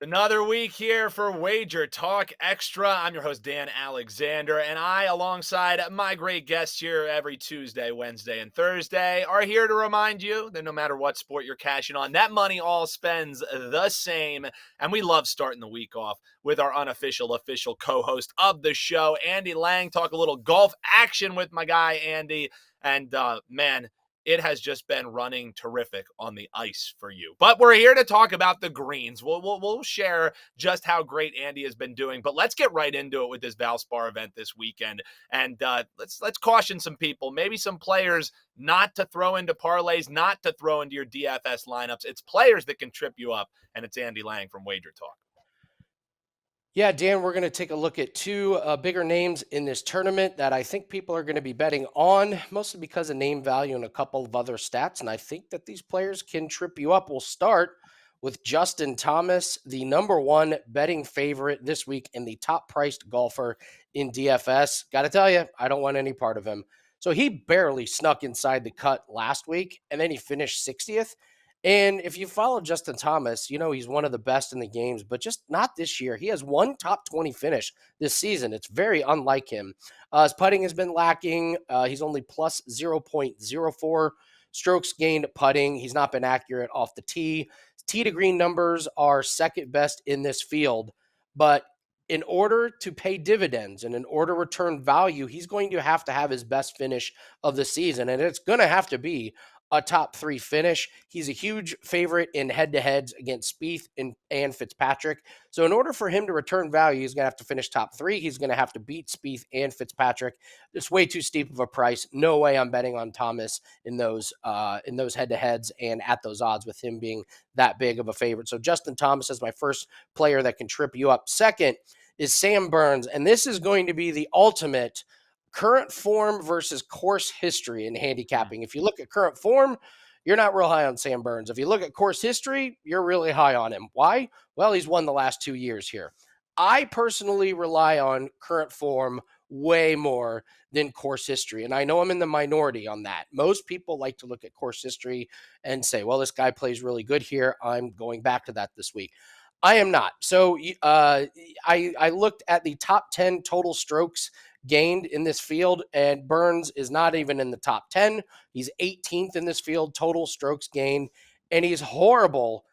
Another week here for WagerTalk Extra. I'm your host, Dan Alexander, and I, alongside my great guests here every Tuesday, Wednesday, and Thursday, are here to remind you that no matter what sport you're cashing on, that money all spends the same. And we love starting the week off with our unofficial, official co-host of the show, Andy Lang. Talk a little golf action with my guy, Andy. And man, it has just been running terrific on the ice for you. But we're here to talk about the greens. We'll share just how great Andy has been doing. But let's get right into it with this Valspar event this weekend. And let's caution some people, maybe some players, not to throw into parlays, not to throw into your DFS lineups. It's players that can trip you up, and it's Andy Lang from Wager Talk. Yeah, Dan, we're going to take a look at two bigger names in this tournament that I think people are going to be betting on, mostly because of name value and a couple of other stats. And I think that these players can trip you up. We'll start with Justin Thomas, the number one betting favorite this week and the top priced golfer in DFS. Got to tell you, I don't want any part of him. So he barely snuck inside the cut last week, and then he finished 60th. And if you follow Justin Thomas, you know he's one of the best in the games, but just not this year. He has one top 20 finish this season. It's very unlike him. His putting has been lacking. He's only plus 0.04 strokes gained putting. He's not been accurate off the tee. Tee to green numbers are second best in this field. But in order to pay dividends and in order to return value, he's going to have his best finish of the season. And it's going to have to be a top three finish. He's a huge favorite in head-to-heads against Spieth and Fitzpatrick. So in order for him to return value, he's going to have to finish top three. He's going to have to beat Spieth and Fitzpatrick. It's way too steep of a price. No way I'm betting on Thomas in those head-to-heads and at those odds with him being that big of a favorite. So Justin Thomas is my first player that can trip you up. Second is Sam Burns, and this is going to be the ultimate current form versus course history in handicapping. If you look at current form, you're not real high on Sam Burns. If you look at course history, you're really high on him. Why? Well, he's won the last 2 years here. I personally rely on current form way more than course history. And I know I'm in the minority on that. Most people like to look at course history and say, well, this guy plays really good here. I'm going back to that this week. I am not. So I looked at the top 10 total strokes gained in this field, and Burns is not even in the top 10. He's 18th in this field, total strokes gained, and he's horrible,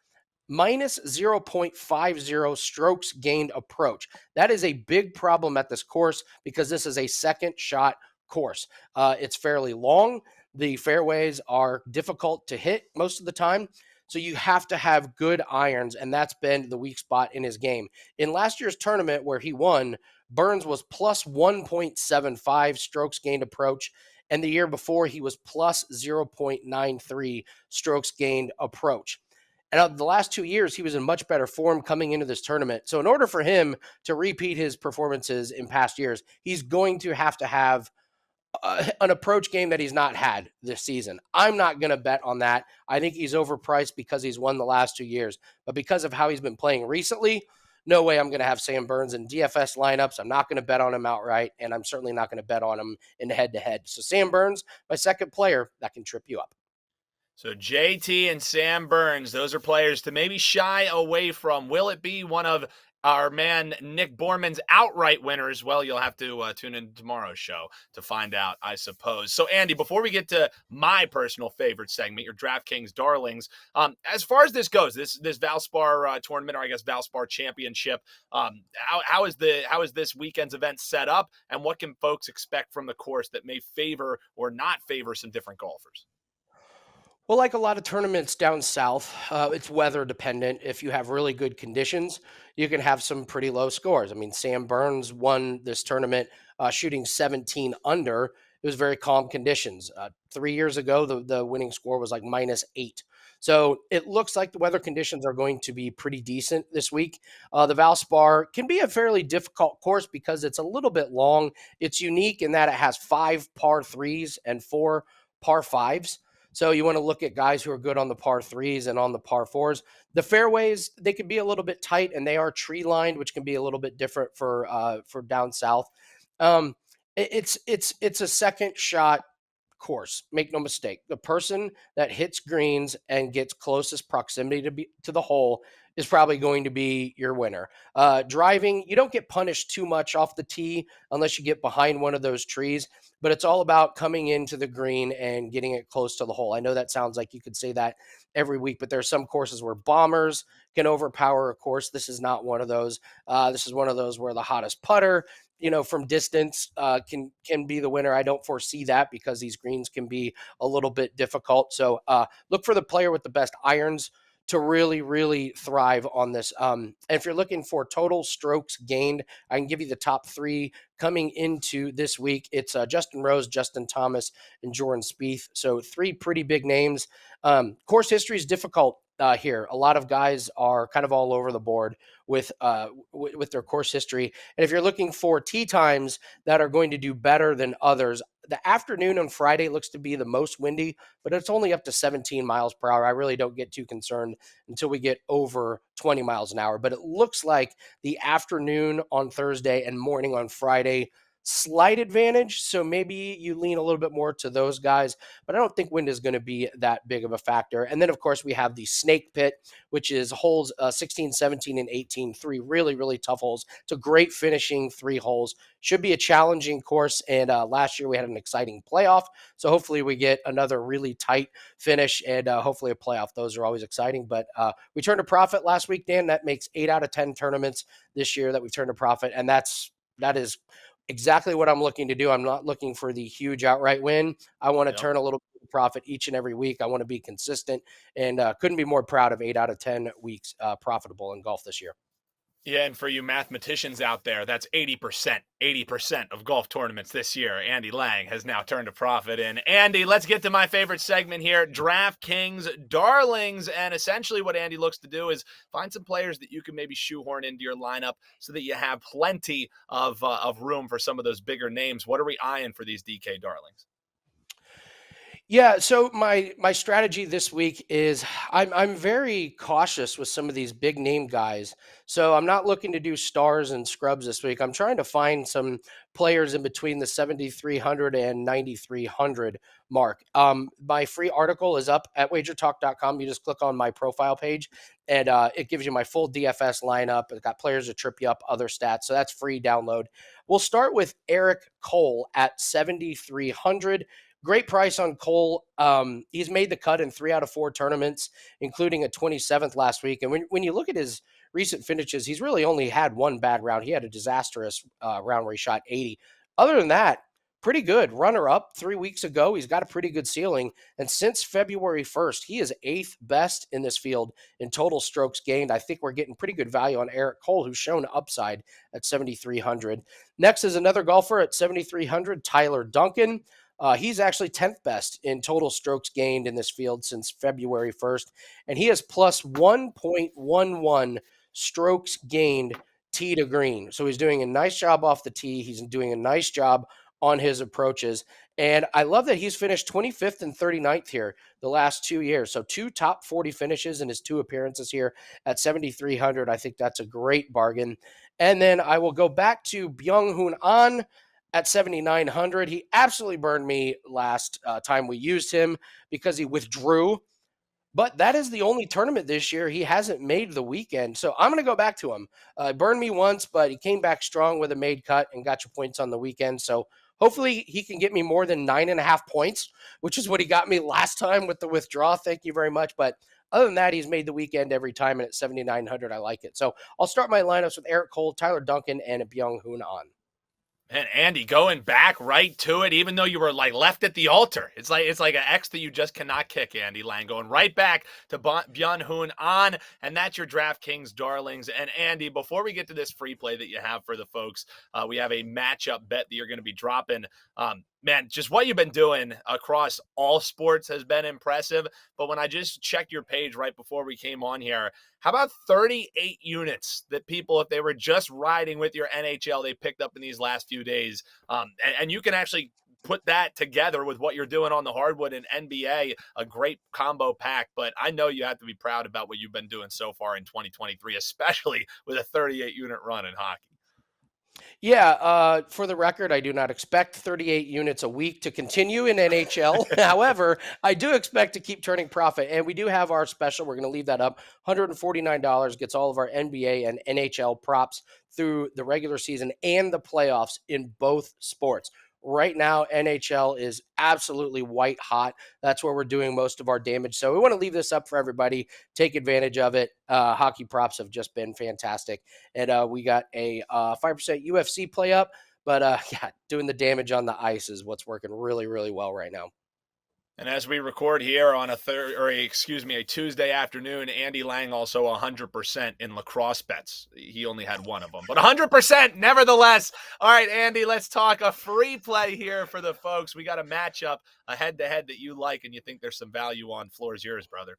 minus 0.50 strokes gained approach. That is a big problem at this course because this is a second shot course. It's fairly long. The fairways are difficult to hit most of the time. So you have to have good irons, and that's been the weak spot in his game. In last year's tournament where he won, Burns was plus 1.75 strokes gained approach, and the year before he was plus 0.93 strokes gained approach. And of the last 2 years, he was in much better form coming into this tournament. So in order for him to repeat his performances in past years, he's going to have an approach game that he's not had this season. I'm not going to bet on that. I think he's overpriced because he's won the last 2 years. But because of how he's been playing recently, no way I'm going to have Sam Burns in DFS lineups. I'm not going to bet on him outright, and I'm certainly not going to bet on him in head-to-head. So Sam Burns, my second player, that can trip you up. So JT and Sam Burns, those are players to maybe shy away from. Will it be one of our man Nick Borman's outright winners? Well, you'll have to tune in tomorrow's show to find out, I suppose. So, Andy, before we get to my personal favorite segment, your Draftkings Darlings, as far as this goes, this Valspar tournament, or I guess Valspar Championship, how is this weekend's event set up, and what can folks expect from the course that may favor or not favor some different golfers? Well, like a lot of tournaments down south, it's weather dependent. If you have really good conditions, you can have some pretty low scores. I mean, Sam Burns won this tournament shooting 17 under. It was very calm conditions. 3 years ago, the winning score was like -8. So it looks like the weather conditions are going to be pretty decent this week. The Valspar can be a fairly difficult course because it's a little bit long. It's unique in that it has 5 par threes and 4 par fives. So you want to look at guys who are good on the par threes and on the par fours. The fairways, they can be a little bit tight, and they are tree lined, which can be a little bit different for down south. Um, it's a second shot course. Make no mistake. The person that hits greens and gets closest proximity to the hole is probably going to be your winner. Driving, you don't get punished too much off the tee unless you get behind one of those trees, but it's all about coming into the green and getting it close to the hole. I know that sounds like you could say that every week, but there are some courses where bombers can overpower a course. This is not one of those. This is one of those where the hottest putter, from distance, can be the winner. I don't foresee that because these greens can be a little bit difficult. So look for the player with the best irons to really, really thrive on this. And if you're looking for total strokes gained, I can give you the top three coming into this week. It's Justin Rose, Justin Thomas, and Jordan Spieth. So three pretty big names. Course history is difficult here. A lot of guys are kind of all over the board with their course history. And if you're looking for tee times that are going to do better than others, the afternoon on Friday looks to be the most windy, but it's only up to 17 miles per hour. I really don't get too concerned until we get over 20 miles an hour. But it looks like the afternoon on Thursday and morning on Friday, slight advantage. So maybe you lean a little bit more to those guys, but I don't think wind is going to be that big of a factor. And then, of course, we have the snake pit, which is holes 16, 17, and 18, three really, really tough holes. It's a great finishing three holes. Should be a challenging course. And last year we had an exciting playoff. So hopefully we get another really tight finish and hopefully a playoff. Those are always exciting. But we turned a profit last week, Dan. That makes 8 out of 10 tournaments this year that we've turned a profit. And that is exactly what I'm looking to do. I'm not looking for the huge outright win. I want to Yep. turn a little bit of profit each and every week. I want to be consistent and couldn't be more proud of 8 out of 10 weeks profitable in golf this year. Yeah, and for you mathematicians out there, that's 80%. 80% of golf tournaments this year. Andy Lang has now turned a profit. And Andy, let's get to my favorite segment here, Draftkings Darlings. And essentially what Andy looks to do is find some players that you can maybe shoehorn into your lineup so that you have plenty of room for some of those bigger names. What are we eyeing for these DK Darlings? Yeah, so my strategy this week is I'm very cautious with some of these big name guys. So I'm not looking to do stars and scrubs this week. I'm trying to find some players in between the 7,300 and 9,300 mark. My free article is up at wagertalk.com. You just click on my profile page and it gives you my full DFS lineup. It's got players to trip you up, other stats. So that's free download. We'll start with Eric Cole at 7,300. Great price on Cole. He's made the cut in 3 out of 4 tournaments, including a 27th last week. And when you look at his recent finishes, he's really only had one bad round. He had a disastrous round where he shot 80. Other than that, pretty good. Runner up 3 weeks ago. He's got a pretty good ceiling. And since February 1st, he is 8th best in this field in total strokes gained. I think we're getting pretty good value on Eric Cole, who's shown upside at 7,300. Next is another golfer at 7,300, Tyler Duncan. He's actually 10th best in total strokes gained in this field since February 1st, and he has plus 1.11 strokes gained tee to green. So he's doing a nice job off the tee. He's doing a nice job on his approaches. And I love that he's finished 25th and 39th here the last 2 years. So 2 top 40 finishes in his 2 appearances here at 7,300. I think that's a great bargain. And then I will go back to Byung-Hoon An at 7,900. He absolutely burned me last time we used him because he withdrew. But that is the only tournament this year he hasn't made the weekend. So I'm going to go back to him. Burned me once, but he came back strong with a made cut and got your points on the weekend. So hopefully he can get me more than 9.5 points, which is what he got me last time with the withdrawal. Thank you very much. But other than that, he's made the weekend every time. And at 7,900, I like it. So I'll start my lineups with Eric Cole, Tyler Duncan, and Byung-Hoon An. And Andy, going back right to it, even though you were like left at the altar, it's like an X that you just cannot kick. Andy Lang going right back to Byung-Hoon An, and that's your DraftKings Darlings. And Andy, before we get to this free play that you have for the folks, we have a matchup bet that you're going to be dropping. Man, just what you've been doing across all sports has been impressive. But when I just checked your page right before we came on here, how about 38 units that people, if they were just riding with your NHL, they picked up in these last few days? And you can actually put that together with what you're doing on the hardwood in NBA, a great combo pack. But I know you have to be proud about what you've been doing so far in 2023, especially with a 38 unit run in hockey. Yeah, for the record, I do not expect 38 units a week to continue in NHL. However, I do expect to keep turning profit. And we do have our special. We're going to leave that up. $149 gets all of our NBA and NHL props through the regular season and the playoffs in both sports. Right now, NHL is absolutely white hot. That's where we're doing most of our damage. So we want to leave this up for everybody. Take advantage of it. Hockey props have just been fantastic. And we got a 5% UFC play up. But yeah, doing the damage on the ice is what's working really, really well right now. And as we record here on a Tuesday afternoon, Andy Lang also 100% in lacrosse bets. He only had one of them, but 100% nevertheless. All right, Andy, let's talk a free play here for the folks. We got a matchup, a head-to-head that you like and you think there's some value on. Floor is yours, brother.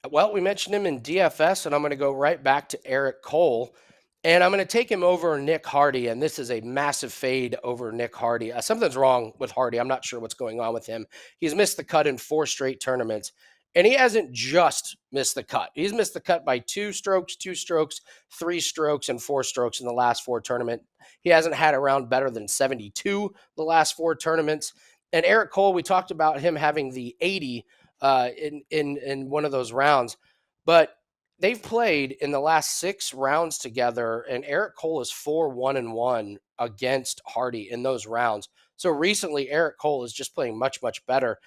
Well, we mentioned him in DFS, and I'm going to go right back to Eric Cole. And I'm going to take him over Nick Hardy. And this is a massive fade over Nick Hardy. Something's wrong with Hardy. I'm not sure what's going on with him. He's missed the cut in 4 straight tournaments. And he hasn't just missed the cut. He's missed the cut by 2 strokes, 2 strokes, 3 strokes, and 4 strokes in the last 4 tournaments. He hasn't had a round better than 72 the last 4 tournaments. And Eric Cole, we talked about him having the 80 in one of those rounds, but they've played in the last 6 rounds together, and Eric Cole is 4-1-1 against Hardy in those rounds. So recently, Eric Cole is just playing much, much better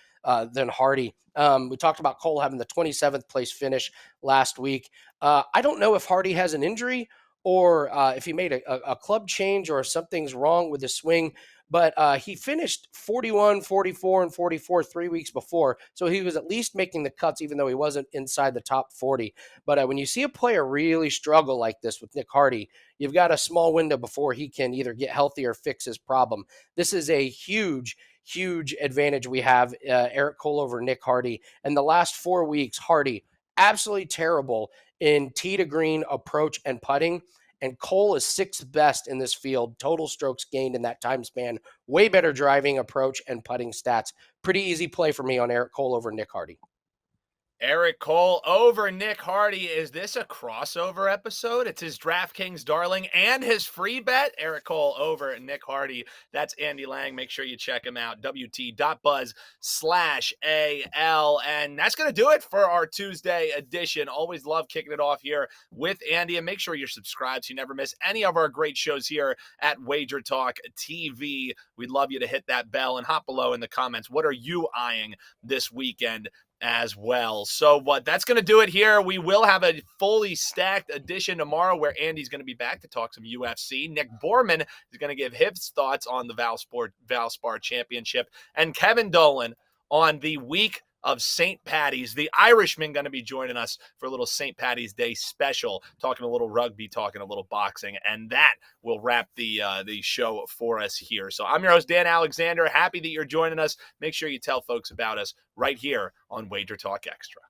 than Hardy. We talked about Cole having the 27th place finish last week. I don't know if Hardy has an injury or if he made a club change or if something's wrong with his swing. But he finished 41, 44, and 44 3 weeks before. So he was at least making the cuts, even though he wasn't inside the top 40. But when you see a player really struggle like this with Nick Hardy, you've got a small window before he can either get healthy or fix his problem. This is a huge, huge advantage we have, Eric Cole over Nick Hardy. And the last 4 weeks, Hardy, absolutely terrible in tee to green approach and putting. And Cole is 6th best in this field, total strokes gained in that time span. Way better driving approach and putting stats. Pretty easy play for me on Eric Cole over Nick Hardy. Eric Cole over Nick Hardy. Is this a crossover episode? It's his Draftkings Darling and his free bet. Eric Cole over Nick Hardy. That's Andy Lang. Make sure you check him out. WT.buzz/AL. And that's going to do it for our Tuesday edition. Always love kicking it off here with Andy. And make sure you're subscribed so you never miss any of our great shows here at WagerTalk TV. We'd love you to hit that bell and hop below in the comments. What are you eyeing this weekend as well? So that's going to do it here. We will have a fully stacked edition tomorrow where Andy's going to be back to talk some UFC. Nick Borman is going to give his thoughts on the Valspar Championship, and Kevin Dolan on the week of St. Patty's. The Irishman going to be joining us for a little St. Patty's Day special, talking a little rugby, talking a little boxing, and that will wrap the show for us here. So I'm your host, Dan Alexander. Happy that you're joining us. Make sure you tell folks about us right here on WagerTalk Extra.